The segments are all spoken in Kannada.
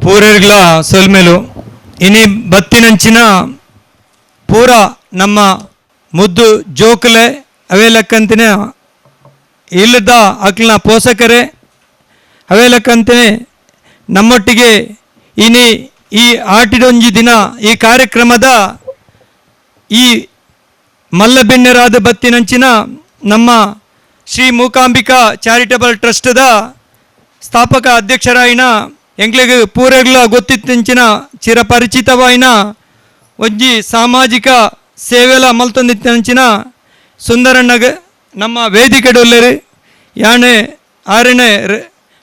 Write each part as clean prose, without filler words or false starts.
ಪೂರರ್ಗಳ ಸೊಲ್ಮೆಲು ಇನಿ ಬತ್ತಿನಂಚಿನ ಪೂರ ನಮ್ಮ ಮುದ್ದು ಜೋಕಲೆ ಅವೇ ಲೆಕ್ಕಂತಿನ ಇಲ್ಲದ ಅಕ್ಲನ ಪೋಷಕರೇ ಅವೇ ಲೆಕ್ಕಂತನೇ ನಮ್ಮೊಟ್ಟಿಗೆ ಇನಿ ಈ ಆಟಿಡೊಂಜಿ ದಿನ ಈ ಕಾರ್ಯಕ್ರಮದ ಈ ಮಲ್ಲಬಿನ್ನೆರಾದ ಬತ್ತಿನಂಚಿನ ನಮ್ಮ ಶ್ರೀ ಮೂಕಾಂಬಿಕಾ ಚಾರಿಟಬಲ್ ಟ್ರಸ್ಟ್ದ ಸ್ಥಾಪಕ ಅಧ್ಯಕ್ಷರಾಯಿನ ಎಂಕ್ಲೆಗ್ ಪೂರೆಗ್ಲ ಗೊತ್ತಿತ್ತಿಂಚಿನ ಚಿರಪರಿಚಿತವಾಯಿನ ಒಂಜಿ ಸಾಮಾಜಿಕ ಸೇವೆಲ ಮಲ್ತೊಂದಿತ್ತಿನಂಚಿನ ಸುಂದರಣ್ಣಗೆ ನಮ್ಮ ವೇದಿಕೆಡೊಲ್ಲೆರಿ ಯಾಣೆ ಆರನೇ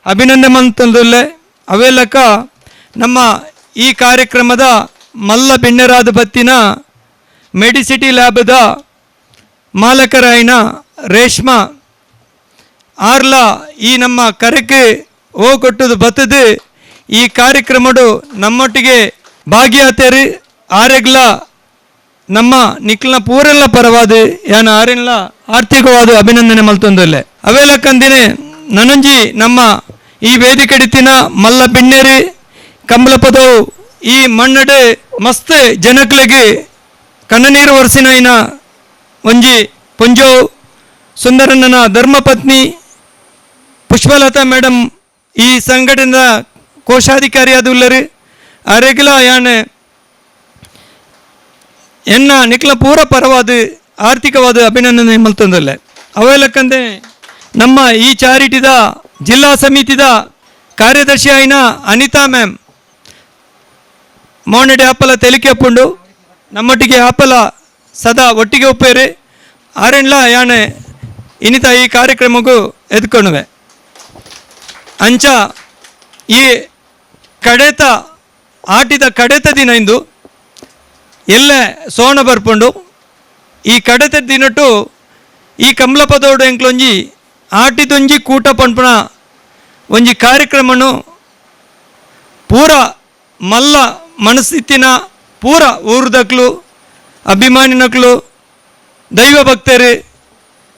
ಅಭಿನಂದನೆ ಮಂತೊಂದುಲ್ಲೆ ಅವೇ ಲೆಕ್ಕ ನಮ್ಮ ಈ ಕಾರ್ಯಕ್ರಮದ ಮಲ್ಲ ಬೆಣ್ಣೆರಾದ ಬತ್ತಿನ ಮೆಡಿಸಿಟಿ ಲ್ಯಾಬ್ದ ಮಾಲಕರಾಯಿನ ರೇಷ್ಮಾ ಆರ್ಲ ಈ ನಮ್ಮ ಕರೆಕ್ಕೆ ಕೊಟ್ಟದು ಬತ್ತದು ಈ ಕಾರ್ಯಕ್ರಮಡು ನಮ್ಮೊಟ್ಟಿಗೆ ಭಾಗಿಯಾತೇರಿ ಆರೆಗ್ಲ ನಮ್ಮ ನಿಕ್ಲನ ಪೂರೆಲ್ಲ ಪರವಾದ ಯಾನ ಆರೆಲ್ಲ ಆರ್ಥಿಕವಾದ ಅಭಿನಂದನೆ ಮಲ್ತೊಂದಲ್ಲೆ ಅವೇ ಲೆಕ್ಕಂದಿನೇ ನನಂಜಿ ನಮ್ಮ ಈ ವೇದಿಕೆಡಿತಿನ ಮಲ್ಲ ಬಿಣ್ಣೇರಿ ಕಂಬಳಪದವು ಈ ಮಣ್ಣಡೆ ಮಸ್ತ್ ಜನಕ್ಲೆಗೆ ಕಣ್ಣನೀರು ವರ್ಷಿನ ಒಂಜಿ ಪುಂಜೋ ಸುಂದರಣ್ಣನ ಧರ್ಮಪತ್ನಿ ಪುಷ್ಪಲತಾ ಮೇಡಮ್ ಈ ಸಂಘಟನೆದ ಕೋಶಾಧಿಕಾರಿಯಾದುಲ್ಲರಿ ಅರೆಗ್ಲ ಯಾನೆ ಎನ್ನ ನಿಕ್ಲ ಪೂರ ಪರವಾದ ಆರ್ಥಿಕವಾದ ಅಭಿನಂದನೆ ಮಲ್ತೊಂದಲ್ಲೆ ಅವೇ ಲೆಕ್ಕಂದೆ ನಮ್ಮ ಈ ಚಾರಿಟಿದ ಜಿಲ್ಲಾ ಸಮಿತಿದ ಕಾರ್ಯದರ್ಶಿ ಆಯ್ನ ಅನಿತಾ ಮ್ಯಾಮ್ ಮೋನಡೆ ಆಪಲ ತೆಲಿಕೆಪ್ಪುಂಡು ನಮ್ಮೊಟ್ಟಿಗೆ ಆಪಲ ಸದಾ ಒಟ್ಟಿಗೆ ಒಪ್ಪೇರಿ ಆರೆಂಡ್ಲ ಯಾನೆ ಇನಿತ ಈ ಕಾರ್ಯಕ್ರಮಕ್ಕೂ ಎದ್ಕೊಂಡುವೆ ಅಂಚ ಈ ಕಡೆತ ಆಟಿದ ಕಡೆತ ದಿನ ಇಂದು ಎಲ್ಲೇ ಸೋಣ ಬರ್ಪುಂಡು ಈ ಕಡೆತ ದಿನಟ್ಟು ಈ ಕಮಲಪದೋಡು ಎಂಕ್ಲೊಂಜಿ ಆಟಿದೊಂಜಿ ಕೂಟ ಪಂಪನ ಒಂಜಿ ಕಾರ್ಯಕ್ರಮನು ಪೂರ ಮಲ್ಲ ಮನಸ್ಥಿತಿನ ಪೂರ ಊರ್ದಕ್ಲು ಅಭಿಮಾನಿನಕ್ಲು ದೈವ ಭಕ್ತರು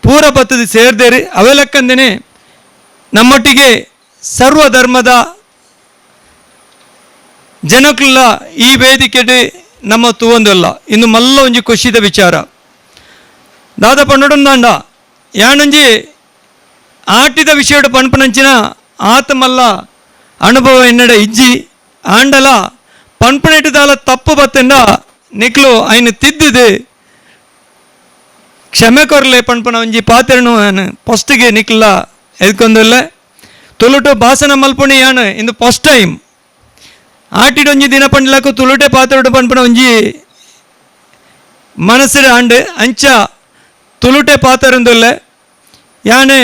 ಪೂರ ಬತ್ತದ ಸೇರ್ದೇರಿ ಅವೇ ಲೆಕ್ಕಂದೇನೆ ನಮ್ಮೊಟ್ಟಿಗೆ ಸರ್ವಧರ್ಮದ ಜನಕ್ಲ ಈ ವೇದಿಕೆಡೆ ನಮ್ಮ ತೂವೊಂದಲ್ಲ ಇನ್ನು ಮಲ್ಲ ಒಂಜಿ ಖುಷಿದ ವಿಚಾರ ದಾದ ಪಂಡೊಂದಾಂಡ ಯಾನೊಂಜಿ ಆಟಿದ ವಿಷಯಡು ಪನ್ಪನಂಚಿನ ಆತ ಮಲ್ಲ ಅನುಭವ ಎನ್ನಡೆ ಇಜ್ಜಿ ಆಂಡಲ ಪನ್ಪನೆಟ್ಟಿದಾಲ ತಪ್ಪು ಬತ್ತೆಂಡ ನಿಕ್ಲು ಐನು ತಿದ್ದಿದೆ ಕ್ಷಮೆ ಕೊರಲೆ ಪನ್ಪನ ಒಂಜಿ ಪಾತ್ರೆನು ಫಸ್ಟಿಗೆ ನಿಕ್ಲ ಎದ್ಕೊಂದಲ್ಲ ತುಳುಟು ಭಾಷಣ ಮಲ್ಪುಣಿ ಯಾನು ಇಂದು ಫಸ್ಟ್ ಟೈಮ್ ಆಟಿಡೊಂಜಿ ದಿನ ಪಂಡ್ಲಕು ತುಳುಟೆ ಪಾತ್ರೆ ಪನ್ಪನ ಒಂಜಿ ಮನಸ್ಸಿನ ಆಂಡು ಅಂಚ ತುಳುಟೆ ಪಾತ್ರಂದೊಲ್ಲೆ ಯಾನೆ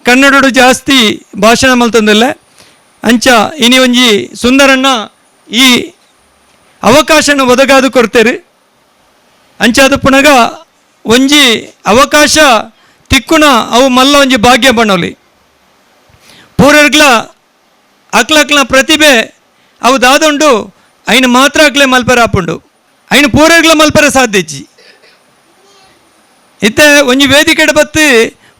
ಕನ್ನಡಡು ಜಾಸ್ತಿ ಭಾಷಣ ಮಲ್ತಂದೊಲ್ಲೆ ಅಂಚ ಇನಿ ಒಂಜಿ ಸುಂದರಣ್ಣ ಈ ಅವಕಾಶನ ಒದಗಾದು ಕೊಡ್ತೇರಿ ಅಂಚ ಅದು ಪುನಗ ಒಂಜಿ ಅವಕಾಶ ತಿಕ್ಕುನ ಅವು ಮಲ್ಲ ಒಂಜಿ ಭಾಗ್ಯ ಬಣ್ಣವಲಿ ಪೂರರ್ಗ್ಲ ಅಕ್ಲಕ್ಲ ಪ್ರತಿಭೆ ಅವು ದಾದುಂಡು ಐನು ಮಾತ್ರ ಅಕ್ಲೆ ಮಲ್ಪರ ಆಪುಂಡು ಐನು ಪೂರರ್ಗ್ಲ ಮಲ್ಪರ ಸಾಧ್ಯಜ್ಜಿ ಇತ್ತೆ ಒಂಜಿ ವೇದಿಕೆಡ್ ಬತ್ತು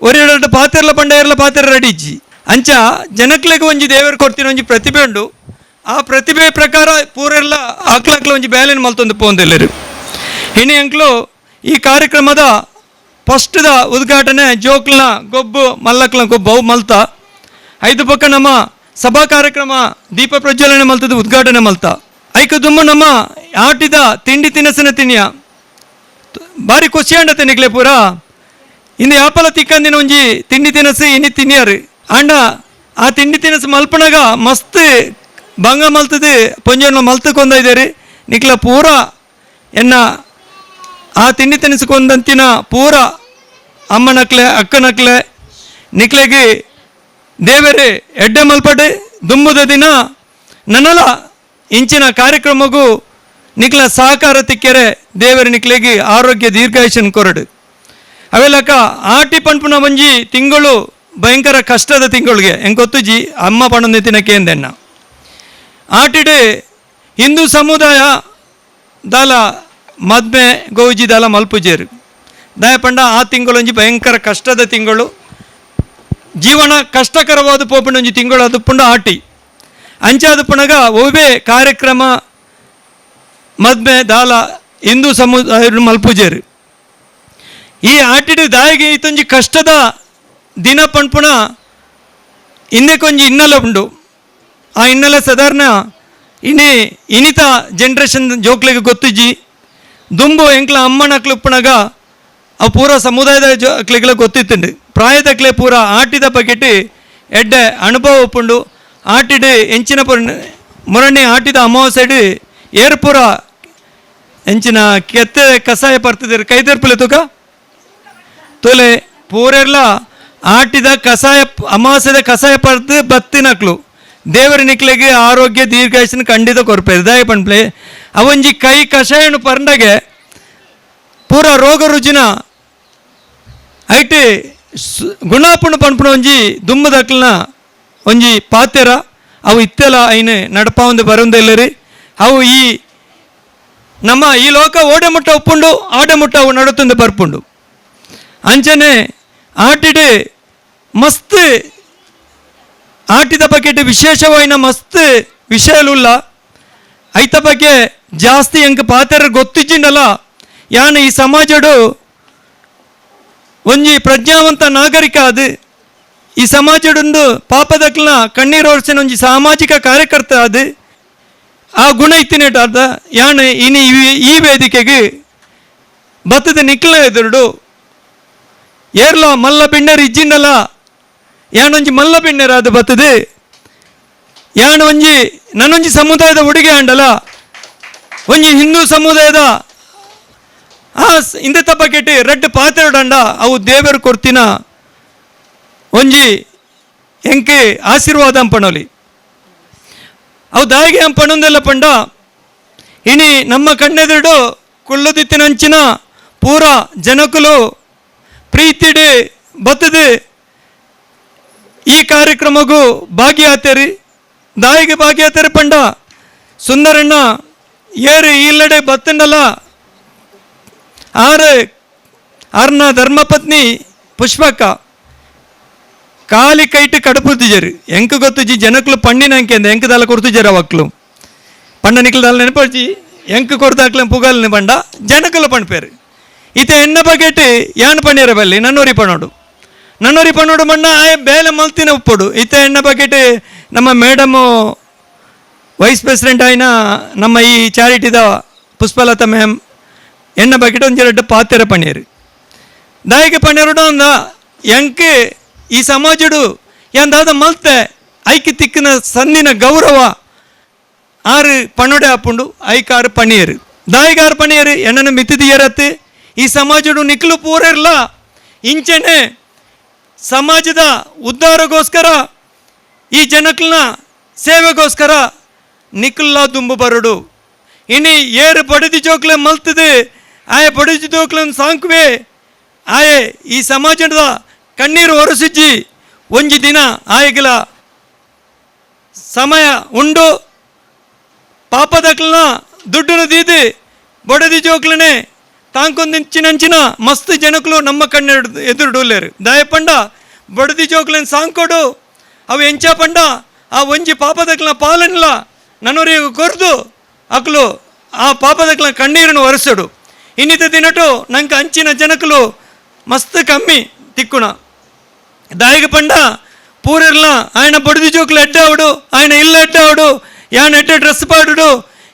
ಒರೆರಡು ಪಾತ್ರೆಲ ಪಂಡ ಪಾತ್ರೆ ರೆಡಿಜ್ಜಿ ಅಂಚ ಜನಕ್ಲೆಗೆ ಒಂಜಿ ದೇವರು ಕೊಡ್ತಿನ ಒಂಜಿ ಪ್ರತಿಭೆ ಉಂಡು ಆ ಪ್ರತಿಭೆ ಪ್ರಕಾರ ಪೂರೆಲ್ಲ ಅಕ್ಲಕ್ಲ ಒಂಜಿ ಬೇಲೆನ ಮಲ್ತೊಂದು ಪೋಂದೆಲ್ಲರು ಇನಿ ಅಂಕ್ಲು ಈ ಕಾರ್ಯಕ್ರಮದ ಫಸ್ಟ್ದ ಉದ್ಘಾಟನೆ ಜೋಕ್ಲನ ಗೊಬ್ಬು ಮಲ್ಲಕ್ಲ ಗೊಬ್ಬು ಅವು ಮಲ್ತ ಐದು ಪಕ್ಕ ನಮ್ಮ ಸಭಾ ಕಾರ್ಯಕ್ರಮ ದೀಪ ಪ್ರಜ್ವಲನೆ ಮಲ್ತದ ಉದ್ಘಾಟನೆ ಮಲ್ತ ಐಕ ದುಮ್ಮ ನಮ್ಮ ಆಟಿದ ತಿಂಡಿ ತಿನಸಿನ ತಿನಿಯ ಭಾರಿ ಖುಷಿ ಅಂಡತೆ ನಿಕ್ಲೆ ಪೂರ ಇಂದು ಯಾಪಲ ತಿಕ್ಕಂದಿನ ಒಂಜಿ ತಿಂಡಿ ತಿನಸು ಇನಿ ತಿನ್ಯಾರು ಅಂಡ ಆ ತಿಂಡಿ ತಿನಸು ಮಲ್ಪನಾಗ ಮಸ್ತ್ ಭಂಗ ಮಲ್ತದು ಪೊಂಜನ ಮಲ್ತಕೊಂದ ಇದ್ದೀರಿ ನಿಕ್ಲ ಪೂರ ಎನ್ನ ಆ ತಿಂಡಿ ತಿನಿಸ್ಕೊಂದಂತಿನ ಪೂರ ಅಮ್ಮನಕ್ಲೆ ಅಕ್ಕನಕ್ಲೆ ನಿಕ್ಲೆಗೆ ದೇವರೇ ಎಡ್ಡೆ ಮಲ್ಪಡೆ ದುಂಬುದ ದಿನ ನನ್ನಲ ಇಂಚಿನ ಕಾರ್ಯಕ್ರಮಗೂ ನಿಕ್ಲ ಸಹಕಾರ ತಿಕ್ಕೆರೆ ದೇವರ ನಿಕ್ಲೆಗೆ ಆರೋಗ್ಯ ದೀರ್ಘಾಯುಷನ್ ಕೊರಡು ಅವೆಲ್ಲಕ ಆಟಿ ಪಂಪುನ ಒಂಜಿ ತಿಂಗಳು ಭಯಂಕರ ಕಷ್ಟದ ತಿಂಗಳಿಗೆ ಹೆಂಗೊತ್ತುಜಿ ಅಮ್ಮ ಪಣಂದಿತ್ತಿನಕ್ಕೆ ಎಂದೆನ್ನ ಆಟಿಡೆ ಹಿಂದೂ ಸಮುದಾಯ ದಾಲ ಮದ್ಮೆ ಗೌಜಿ ದಾಲ ಮಲ್ಪುಜೇರು ದಯ ಪಂಡ ಆ ತಿಂಗಳೊಂಜಿ ಭಯಂಕರ ಕಷ್ಟದ ತಿಂಗಳು ಜೀವನ ಕಷ್ಟಕರವಾದ ಪೋಪಿನೊಂಜಿ ತಿಂಗಳು ಅದು ಪುಂಡ ಆಟಿ ಅಂಚಾದ ಪುನಗ ಒವ್ವೇ ಕಾರ್ಯಕ್ರಮ ಮದ್ಮೆ ದಾಲ ಹಿಂದೂ ಸಮುದಾಯ ಮಲ್ಪುಜೇರು. ಈ ಆಟಿಡು ದಾಯಿಗೆ ಇತ್ತೊಂಜಿ ಕಷ್ಟದ ದಿನ ಪಣ್ಪುಣ ಇನ್ನೇ ಕೊಂಚ ಹಿನ್ನೆಲೆ ಉಂಡು. ಆ ಹಿನ್ನೆಲೆ ಸಾಧಾರಣ ಇನ್ನಿತ ಜನ್ರೇಷನ್ ಜೋಕ್ಲಿಗೆ ಗೊತ್ತಿಜ್ಜಿ ದುಂಬು ಎಂಕ್ಲ ಅಮ್ಮನಕ್ಲು ಉಪ್ಪುಣಗ ಅವು ಪೂರ ಸಮುದಾಯದ ಅಕ್ಲಿಗೆಲ್ಲ ಗೊತ್ತಿತ್ತುಂಡು. ಪ್ರಾಯದಕ್ಲೆ ಪೂರ ಆಟಿದ ಬಗೆಟ್ ಎಡ್ಡೆ ಅನುಭವ ಉಪ್ಪುಂಡು. ಆಟಿಡು ಎಂಚಿನ ಪೂರ ಮುರಣ್ಣೆ ಆಟಿದ ಅಮಾವಾಸ್ಯೆಡು ಏರ್ಪುರ ಎಂಚಿನ ಕೆತ್ತೆ ಕಸಾಯ ಪರ್ತಿದ್ರು ಕೈದರ್ಪುಲೆ ತುಕ ತೋಲೆ ಪೂರೆಲ್ಲ ಆಟಿದ ಕಸಾಯ ಅಮಾವಾಸ್ಯದ ಕಸಾಯ ಪರ್ದು ಬತ್ತಿನಕ್ಲು ದೇವರ ನಿಕ್ಲೆಗೆ ಆರೋಗ್ಯ ದೀರ್ಘಾಯುಷ್ಯನ ಖಂಡಿತ ಕೊರ್ಪೇರು ದಾಯ ಪಣ್ಪ್ಲೆ ಅವೊಂಜಿ ಕೈ ಕಷಾಯನು ಪರ್ಂಡಗೆ ಪೂರ ರೋಗ ರುಜಿನ ಐಟಿ ಗುಣಾಪುಣ ಪಣ್ಪುಣ ಒಂಜಿ ದುಮ್ಮದಕ್ಲನ ಒಂಜಿ ಪಾತೆರ ಅವು ಇತ್ತೆಲ ಐನು ನಡಪಾವಂದು ಬರೋಂದಿಲ್ಲರಿ. ಅವು ಈ ನಮ್ಮ ಈ ಲೋಕ ಓಡೆ ಮುಟ್ಟ ಉಪ್ಪುಂಡು ಆಡೆ ಮುಟ್ಟ ಅವು ನಡುತ್ತಂದು ಬರ್ಪುಂಡು. ಅಂಚನೆ ಆಟಿಡು ಮಸ್ತ್ ಆಟಿದ ಬಗೆಟ್ ವಿಶೇಷವಾಯಿನ ಮಸ್ತ್ ವಿಷಯಲುಲ್ಲ ಐತ ಬಗ್ಗೆ ಜಾಸ್ತಿ ಎಂಕ್ ಪಾತೆರ ಗೊತ್ತಿಜ್ಜಿಂಡಲ್ಲ. ಯಾನು ಈ ಸಮಾಜಡು ಒಂಜಿ ಪ್ರಜ್ಞಾವಂತ ನಾಗರಿಕ ಅದು. ಈ ಸಮಾಜಡೊಂದು ಪಾಪದಕ್ಲನ ಕಣ್ಣೀರು ಒರೆಸಿನ ಒಂಜಿ ಸಾಮಾಜಿಕ ಕಾರ್ಯಕರ್ತ ಅದು. ಆ ಗುಣ ಇತ್ತಿನೇಟ ಅದ ಯಾನು ಇನಿ ಈ ವೇದಿಕೆಗೆ ಬತ್ತದ ನಿಕ್ಲ ಎದುರುಡು ಏರ್ಲ ಮಲ್ಲ ಬಿಣ್ಣರು ಇಜ್ಜಿಂಡಲ್ಲ. ಯಾನೊಂಜಿ ಮಲ್ಲ ಬಿಣ್ಣರ ಅದು ಬತ್ತದು ಯಾನು ಒಂಜಿ ನನ್ನೊಂಜಿ ಸಮುದಾಯದ ಹುಡುಗಿ ಆಂಡಲ ಒಂಜಿ ಹಿಂದೂ ಸಮುದಾಯದ ಆ ಇಂದ ತಪ್ಪಕೆಟ್ ರೆಡ್ ಪಾತ್ರೆಡಂಡ ಅವು ದೇವರು ಕೊರ್ತಿನ ಒಂಜಿ ಎಂಕೆ ಆಶೀರ್ವಾದ ಅಂಪಣೋಲಿ ಅವು ದಾಯಿಗೆ ಅಂಪಣೊಂದೆಲ್ಲ ಪಂಡ ಇನಿ ನಮ್ಮ ಕಣ್ಣೆದುರು ಕುಳ್ಳದಿತ್ತಿನಂಚಿನ ಪೂರ ಜನಕುಲು ಪ್ರೀತಿಡು ಬತ್ತದು ಈ ಕಾರ್ಯಕ್ರಮಗೂ ಭಾಗಿಯಾತೇರಿ ದಾಯಿಗೆ ಭಾಗಿಯಾತೇರಿ ಪಂಡ ಸುಂದರಣ್ಣ ಏರು ಇಲ್ಲಡೆ ಬತ್ತಂಡಲ್ಲ ಆರ್ನ ಧರ್ಮಪತ್ನಿ ಪುಷ್ಪಕ್ಕ ಕಾಲಿ ಕೈಟ್ ಕಡಪುತ್ತಿಜರು ಎಂಕ ಗೊತ್ತುಜಿ ಜನಕ್ಲು ಪಂಡಿನ ಅಂಕೆ ಅಂದ ಎಂಕ ದಾಲ ಕೊಡ್ತಿಜರ ಅವಕ್ಲು ಪಂಡ ನಿಕ್ಲು ದಾಲ ನೆನಪಡ್ಜಿ ಎಂಕ ಕೊಡ್ದಾಕ್ಲ ಪುಗಲ್ನ ಪಂಡ ಜನಕಲು ಪಣ್ಪೇರು ಈತ ಎಣ್ಣ ಬಗೆಟ್ ಯಾನ್ ಪಣ್ಯರ ಬಲ್ಲಿ ನನ್ನೂರಿ ಪಣ್ಣೋಡು ಮಣ್ಣ ಆಯ ಬೇಲೆ ಮಲ್ತಿನ ಉಪ್ಪುಡು ಈತ ಎಣ್ಣ ಬಗೆಟ್ ನಮ್ಮ ಮೇಡಮು ವೈಸ್ ಪ್ರೆಸಿಡೆಂಟ್ ಆಯ್ನ ನಮ್ಮ ಈ ಚಾರಿಟಿದ ಪುಷ್ಪಲತಾ ಮ್ಯಾಮ್ ಎಣ್ಣ ಬಕೆಟ್ ಒಂಜಿ ಎರಡು ಪಾತೆರ ಪಣ್ಯರು ದಾಯಿಗೆ ಪಣ್ಯರುಡು ಅಂದ ಎಂಕ್ ಈ ಸಮಾಜಡು ಎಂದಾದ ಮಲ್ತೆ ಐಕಿ ತಿಕ್ಕಿನ ಸಂದಿನ ಗೌರವ ಆರು ಪಣ್ಣೊಡೆ ಹಾಪುಂಡು ಐಕಾರು ಪಣಿಯರು ದಾಯಿಗಾರು ಪಣಿಯರು ಎಣ್ಣನ ಮಿತಿದಿಯರತ್ತೆ ಈ ಸಮಾಜಡು ನಿಕ್ಲು ಪೂರಲ್ಲ ಇಂಚನೆ ಸಮಾಜದ ಉದ್ಧಾರಗೋಸ್ಕರ ಈ ಜನಕ್ಲನ ಸೇವೆಗೋಸ್ಕರ ನಿಕ್ಲ ದುಂಬು ಬರಡು ಇನಿ ಏರು ಬಡದಿ ಜೋಕ್ಲೆ ಮಲ್ತದೆ ಆಯ ಬಡದಿ ಜೋಕ್ಲನ್ನು ಸಾಂಕ್ವೆ ಆಯ ಈ ಸಮಾಜದ ಕಣ್ಣೀರು ಒರೆಸಿಜ್ಜಿ ಒಂಜಿ ದಿನ ಆಯಗಲ ಸಮಯ ಉಂಡು ಪಾಪದಕ್ಲನ ದುಡ್ಡನ್ನು ದೀದಿ ಬಡದಿ ಜೋಕ್ಲನೆ ತಾಂಕೊಂದಿಂಚಿನಂಚಿನ ಮಸ್ತ್ ಜನಕ್ಲು ನಮ್ಮ ಕಣ್ಣು ಎದುರುಡೂಲೇರು ದಯಪಂಡ ಬಡದಿ ಜೋಕ್ಲನ್ ಸಾಂಕೊಡು ಅವು ಎಂಚ ಪಂಡ ಆ ಒಂಜಿ ಪಾಪದಕ್ಲನ ಪಾಲನಿಲ್ಲ ನನ್ನೂರಿಗೆ ಕೊರ್ದು ಅಕ್ಲು ಆ ಪಾಪದಕ್ಲನ ಕಣ್ಣೀರನ್ನು ಒರೆಸಡು ಇನ್ನಿತ ದಿನಟು ನಂಗೆ ಅಂಚಿನ ಜನಕ್ಲು ಮಸ್ತ್ ಕಮ್ಮಿ ತಿಕ್ಕುಣ ದಾಯಿಗೆ ಪಂಡ ಪೂರೆಲ್ಲ ಆಯ್ನ ಬಡದಿ ಜೋಕ್ಲು ಎಡ್ಡೆ ಅವಡು ಆಯ್ನ ಇಲ್ಲ ಎಡ್ಡೆ ಅವಡು ಯಾನ್ ಎಡ್ಡೆ ಡ್ರೆಸ್ ಪಾಡುಡು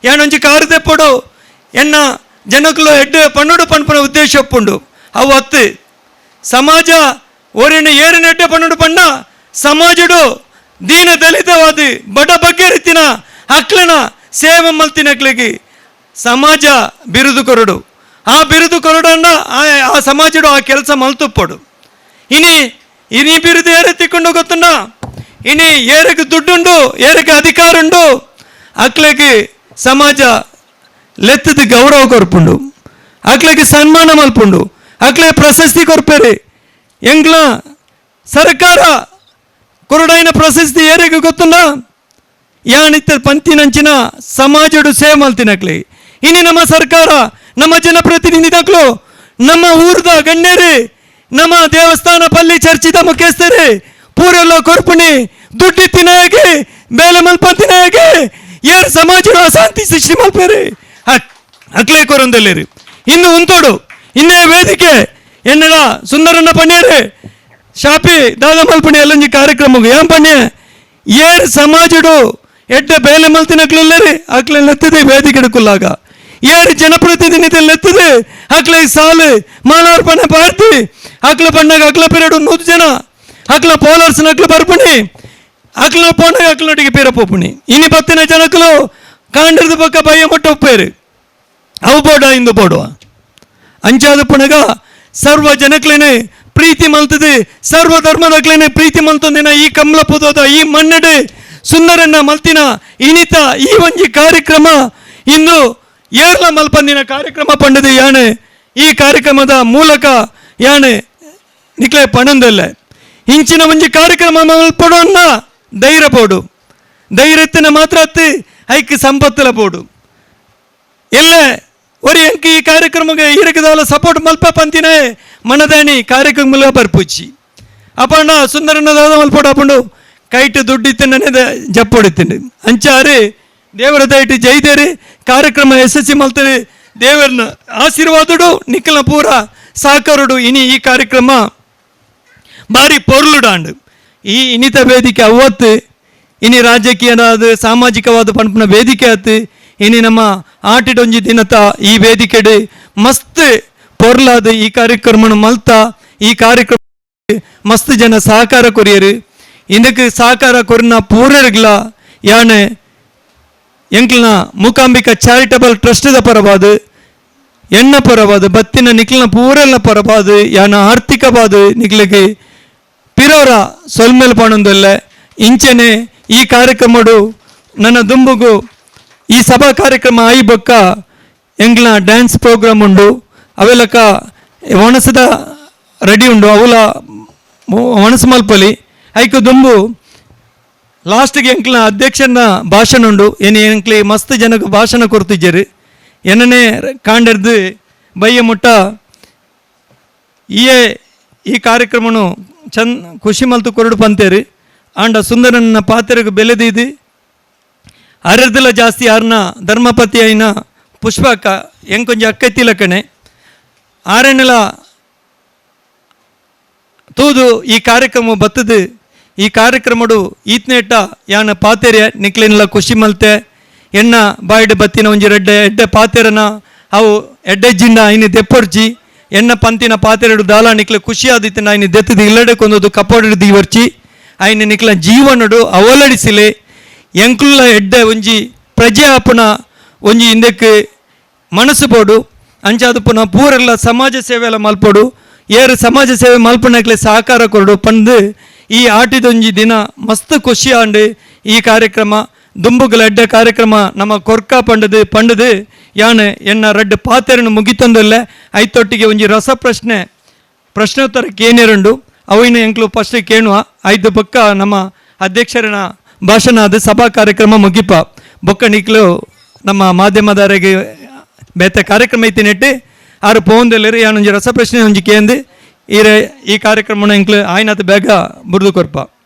ಯಾನ್ ಒಂಜಿ ಕಾರು ತೆಪ್ಪಡು ಎನ್ನ ಜನಕ್ಲು ಎಡ್ಡೆ ಪಣ್ಣುಡು ಪಣ್ಪನ ಉದ್ದೇಶ ಒಪ್ಪುಂಡು ಅವು ಅತ್ತು ಸಮಾಜ ಓರಿನ ಏರಿನ ಎಡ್ಡೆ ಪಣ್ಣುಡು ಪಂಡ ಸಮಾಜಡು ದೀನ ದಲಿತವಾದ ಬಡ ಬಗ್ಗೆ ರೀತಿನ ಅಕ್ಲನ ಸೇವೆ ಮಲ್ತಿನಕ್ಲಿಗೆ ಸಮಾಜ ಬಿರುದು ಕೊರಡು ಆ ಬಿರುದು ಕೊರಡನ್ನ ಆ ಸಮಾಜಡು ಆ ಕೆಲಸ ಮಲ್ತುಪ್ಪಡು ಇನಿ ಬಿರುದು ಏರೆತ್ತಿಕೊಂಡು ಗೊತ್ತುಂಡ ಇನಿ ಏರಕ್ಕೆ ದುಡ್ಡುಂಡು ಏರಕ್ಕೆ ಅಧಿಕಾರ ಉಂಡು ಅಕ್ಲಿಗೆ ಸಮಾಜ ಲೆತ್ತದ ಗೌರವ ಕೊರ್ಪುಂಡು ಅಕ್ಲಿಗೆ ಸನ್ಮಾನ ಮಲ್ಪುಂಡು ಅಕ್ಲಿಗೆ ಪ್ರಶಸ್ತಿ ಕೊರ್ಪೇರಿ ಎಂಗ್ಲ ಸರ್ಕಾರ ಕೊರಡೈನ ಪ್ರಶಸ್ತಿ ಏರಿಗೆ ಗೊತ್ತುಂಡ ಯಾನಿತ್ತ ಪಂತಿನಂಚಿನ ಸಮಾಜಡು ಸೇವೆ ಮಲ್ತಿನಕ್ಲಿ ಇನಿ ನಮ್ಮ ಸರ್ಕಾರ ನಮ್ಮ ಜನಪ್ರತಿನಿಧಿಗಳು ನಮ್ಮ ಊರ್ದ ಗಣ್ಯರೇ ನಮ್ಮ ದೇವಸ್ಥಾನ ಪಲ್ಲಿ ಚರ್ಚಿದ ಮುಖ್ಯಸ್ಥರೇ ಪೂರೆಲ್ಲ ಕೊರ್ಪುಣಿ ದುಡ್ಡಿತ್ತಿನಾಗಿ ಬೇಲೆ ಮಲ್ಪಂತಿನಾಗೆ ಏರ್ ಸಮಾಜದ ಅಶಾಂತಿ ಸೃಷ್ಟಿ ಮಲ್ಪೇರಿ ಅಕ್ಲೇ ಕೊರಂದಲ್ಲಿರಿ ಇನ್ನು ಉಂತೋಡು ಇನ್ನೇ ವೇದಿಕೆ ಎನ್ನಡ ಸುಂದರನ್ನ ಪಣ್ಯರು ಶಾಪಿ ದಾದ ಮಲ್ಪಣಿ ಎಲ್ಲಂಜಿ ಕಾರ್ಯಕ್ರಮಕ್ಕೆ ಏನ್ ಪಣ್ಯ ಏರ್ ಸಮಾಜಡು ಎಡ್ಡ ಬೇಲೆ ಮಲ್ತಿನಕ್ಲಲ್ಲರಿ ಅಕ್ಲೆ ಲೆತ್ತದೆ ವೇದಿಕೆ ಕುಲ್ಲಾಗ ಏರು ಜನಪ್ರತಿನಿಧಿಗಳು ಎತ್ತದೆ ಅಕ್ಲೆ ಸಾಲು ಮಾಲಾರ್ಪಣೆ ಪಾರ್ತಿ ಅಕ್ಲ ಪಣ್ಣಾಗ ಅಕ್ಲ ಪೀರಿಯಡ್ 100 ಜನ ಅಕ್ಲ ಪೋಲರ್ಸ್ ಅಕ್ಲ ಬರ್ಪಣಿ ಅಕ್ಲ ಪೋಣ ಅಕ್ಲೊಟ್ಟಿಗೆ ಪೀರ ಪೋಪಣಿ ಇನಿ ಬತ್ತಿನ ಜನಕಲು ಕಾಂಡ್ರದ ಪಕ್ಕ ಬಯ್ಯ ಮೊಟ್ಟ ಉಪ್ಪೇರು ಅವು ಬೋಡ ಇಂದು ಬೋಡುವ ಅಂಚಾದ ಪುಣಗ ಸರ್ವ ಜನಕ್ಲೇನೆ ಪ್ರೀತಿ ಮಲ್ತದೆ ಸರ್ವ ಧರ್ಮದಕ್ಲೇನೆ ಪ್ರೀತಿ ಮಲ್ತಂದಿನ ಈ ಕಮಲಪುದೋದ ಈ ಮಣ್ಣಡೆ ಸುಂದರನ್ನ ಮಲ್ತಿನ ಇನಿತ ಈ ಒಂಜಿ ಕಾರ್ಯಕ್ರಮ ಇನ್ನು ಏರ್ಲ ಮಲ್ಪಂದಿನ ಕಾರ್ಯಕ್ರಮ ಪಂಡದು ಯಾಣೆ ಈ ಕಾರ್ಯಕ್ರಮದ ಮೂಲಕ ಯಾಣೆ ನಿಕ್ಲೆ ಪಣಂದಲ್ಲ ಇಂಚಿನ ಒಂಜಿ ಕಾರ್ಯಕ್ರಮ ಮಲ್ಪಡೋನ್ನ ಧೈರ್ಯ ಪೋಡು ಧೈರ್ಯತ್ತಿನ ಮಾತ್ರ ಅತ್ತಿ ಐಕ್ಯ ಸಂಪತ್ತಲ ಪೋಡು ಎಲ್ಲೇ ಒರಿ ಎಂಕಿ ಈ ಕಾರ್ಯಕ್ರಮಕ್ಕೆ ಈರಕದಾಲ ಸಪೋರ್ಟ್ ಮಲ್ಪ ಪಂತಿನೇ ಮನದಾಣಿ ಕಾರ್ಯಕ್ರಮ ಬರ್ಪುಚ್ಚಿ ಅಪಣ್ಣ ಸುಂದರನ ದಾದ ಮಲ್ಪೋಡ ಅಪ್ಪಂಡು ಕೈಟ್ ದುಡ್ಡಿತ್ತಿನ ಜಪ್ಪೊಡಿತೀನಿ ಅಂಚಾರಿ ದೇವರ ದಯಟಿ ಜೈದೇರಿ ಕಾರ್ಯಕ್ರಮ ಯಶಸ್ವಿ ಮಲ್ತದೆ ದೇವರನ್ನ ಆಶೀರ್ವಾದಡು ನಿಖಲ ಪೂರ ಸಾಕರುಡು ಇನಿ ಈ ಕಾರ್ಯಕ್ರಮ ಭಾರಿ ಪೊರ್ಲುಡಾಂಡು ಈ ಇನಿತ ವೇದಿಕೆ ಅವತ್ತು ಇನಿ ರಾಜಕೀಯವಾದ ಸಾಮಾಜಿಕವಾದ ಪಂಪನ ವೇದಿಕೆ ಆತು ಇನಿ ನಮ್ಮ ಆಟಿಡೊಂಜಿ ದಿನತ ಈ ವೇದಿಕೆಡು ಮಸ್ತ್ ಪೊರ್ಲಾದ ಈ ಕಾರ್ಯಕ್ರಮ ಮಲ್ತ ಈ ಕಾರ್ಯಕ್ರಮ ಮಸ್ತ್ ಜನ ಸಹಕಾರ ಕೊರಿಯರು ಇದಕ್ಕೆ ಸಹಕಾರ ಕೊರಿನ ಪೂರರ್ಗ್ಲ ಯಾನೆ ಎಂಕ್ಲನ ಮೂಕಾಂಬಿಕಾ ಚಾರಿಟಬಲ್ ಟ್ರಸ್ಟ್ದ ಪರವಾದ ಎಣ್ಣ ಪರವಾದ ಬತ್ತಿನ ನಿಕ್ಲನ ಪೂರೆಲ್ಲ ಪರವಾದ ಯಾನ ಆರ್ಥಿಕವಾದ ನಿಕ್ಲಿಗೆ ಪಿರೋರ ಸೊಲ್ಮೇಲ್ ಪಣೊಂದಲ್ಲ ಇಂಚನೆ ಈ ಕಾರ್ಯಕ್ರಮಡು ನನ್ನ ದುಂಬುಗು ಈ ಸಭಾ ಕಾರ್ಯಕ್ರಮ ಆಯಿ ಬೊಕ್ಕ ಎಂಗ್ಲ ಡ್ಯಾನ್ಸ್ ಪ್ರೋಗ್ರಾಮ್ ಉಂಡು ಅವೆಲ್ಲಕ ಒಣಸದ ರೆಡಿ ಉಂಡು ಅವಲ ಒಣಸು ಮಲ್ಪಲಿ ಐಕು ದುಂಬು ಲಾಸ್ಟ್ಗೆ ಎಂಕ್ಲ ಅಧ್ಯಕ್ಷನ ಭಾಷಣ ಉಂಡು ಎಂಕ್ಲಿ ಮಸ್ತ್ ಜನಕ್ಕೆ ಭಾಷಣ ಕೊಡ್ತಿದ್ದೀರಿ ಎನ್ನನೇ ಕಾಂಡರ್ದು ಬಯ್ಯ ಮುಟ್ಟ ಈ ಕಾರ್ಯಕ್ರಮನು ಚಂದ ಖುಷಿ ಮಲ್ತು ಕೊರಡು ಪಂತೇರಿ ಆಂಡ ಸುಂದರನ ಪಾತ್ರೆಗೆ ಬೆಲೆದಿದ್ದು ಅರ್ಧಲ ಜಾಸ್ತಿ ಯಾರನ್ನ ಧರ್ಮಪತಿ అయిన ಪುಷ್ಪಕ್ಕ ಎಂಕೊಂಜಿ ಅಕ್ಕತ್ತಿಲ ಕಣೆ ಆರೆಣ್ಣಲ ತೂದು ಈ ಕಾರ್ಯಕ್ರಮ ಬತ್ತದು ಈ ಕಾರ್ಯಕ್ರಮಡು ಈತ್ನೇಟ ಯಾನ ಪಾತೆರೆ ನಿಕ್ಲೆನ್ಲ ಖುಷಿ ಮಲ್ತೆ ಎಣ್ಣ ಬಾಯ್ಡ್ ಬತ್ತಿನ ಒಂಜಿ ಎಡ್ಡೆ ಪಾತೆರನ ಅವು ಎಡ್ಡೆಜ್ಜಿಂದ ಐನಿ ದೆಪ್ಪೊರ್ಚಿ ಎಣ್ಣ ಪಂತಿನ ಪಾತೆರೆಡು ದಾಲ ನಿಕ್ಲೆ ಖುಷಿ ಆದಿತ್ತಿನ ಐನಿ ದೆತ್ತದು ಇಲ್ಲಡೆ ಕೊಂದದು ಕಪ್ಪೊಡಿದು ದಿವರ್ಚಿ ಐನಿ ನಿಕ್ಲ ಜೀವನಡು ಅವಲಡಿಸಿಲೆ ಎಂಕ್ಲ ಎಡ್ಡೆ ಒಂಜಿ ಪ್ರಜೆ ಆಪುನ ಒಂಜಿ ಹಿಂದಕ್ಕೆ ಮನಸ್ಸು ಬೋಡು ಅಂಚಾದು ಪುನಃ ಪೂರೆಲ್ಲ ಸಮಾಜ ಸೇವೆ ಎಲ್ಲ ಮಲ್ಪೋಡು ಏರು ಸಮಾಜ ಸೇವೆ ಮಲ್ಪನಕ್ಲೆ ಸಹಕಾರ ಕೊರಡು ಪಂದು ಈ ಆಟಿದೊಂಜಿ ದಿನ ಮಸ್ತ್ ಖುಷಿ ಆಂಡು ಈ ಕಾರ್ಯಕ್ರಮ ದುಂಬುಗಳ ಎಡ್ಡೆ ಕಾರ್ಯಕ್ರಮ ನಮ್ಮ ಕೊರ್ಕ ಪಂಡದು ಯಾನೆ ಎನ್ನ ರಡ್ಡು ಪಾತೆರನ್ನು ಮುಗಿತಂದಲ್ಲ ಐತೊಟ್ಟಿಗೆ ಒಂಜಿ ರಸ ಪ್ರಶ್ನೋತ್ತರಕ್ಕೆ ಏನೇರುಂಡು ಅವಿನ ಎಂಕ್ಲು ಫಸ್ಟ್ ಕೇಳುವ ಐದು ಬೊಕ್ಕ ನಮ್ಮ ಅಧ್ಯಕ್ಷರನ ಭಾಷಣ ಅದು ಸಭಾ ಕಾರ್ಯಕ್ರಮ ಮುಗಿಪ ಬೊಕ್ಕ ನಿಕ್ಲು ನಮ್ಮ ಮಾಧ್ಯಮದಾರಿಗೆ ಬೇತೆ ಕಾರ್ಯಕ್ರಮ ಐತಿ ನೆಟ್ಟು ಆರು ಪೋಂದೆಲ್ಲರಿ ಯಾನೊಂಜಿ ರಸಪ್ರಶ್ನೆ ಒಂಜಿ ಕೇಂದು ಈ ಕಾರ್ಯಕ್ರಮನ ಎಂಕ್ಲು ಆಯ್ನದು ಬೇಗ ಬುರ್ದು ಕೊರ್ಪ